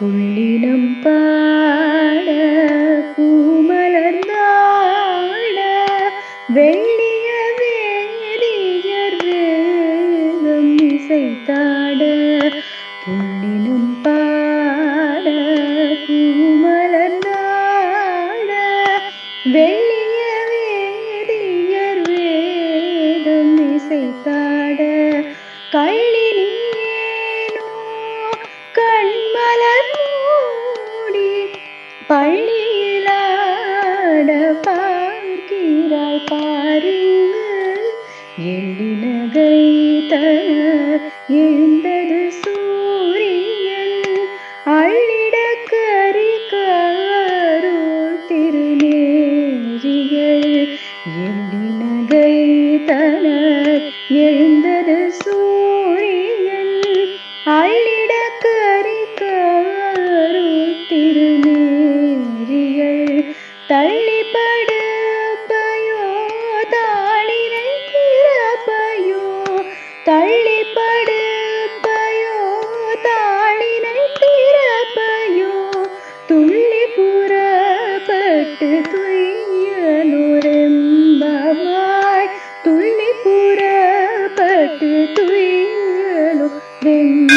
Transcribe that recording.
புள்ளினம் பாட பூமலர்ந்தாட வெள்ளிய வேதியர் வேதம் இசைத்தாட புள்ளினம் பாட பூமலர்ந்தாட வெள்ளிய வேதியர் வேதம் இசைத்தாட கள்ளி நீயேனோ கண்மலர் மூடி பள்ளியிலாட பார்க்கிறாய் பாருங்க எள்ளினகை தனர் எழுந்தது சூரியன் அள்ளிட கரி கருள் திருநேரிகள் எள்ளினகை தனர் எழுந்தது சூரியன் அள்ளிட கரி கருள் திருநேரிகள் தள்ளிப்படுப்பையோ தாளினை திறப்பையோ தள்ளிப்படுப்பையோ தாளினை திறப்பையோ துள்ளி புறப்பட்டு துய்யலுரெம்பவாய் துள்ளி புறப்பட்டு துய்யலுரெம்ப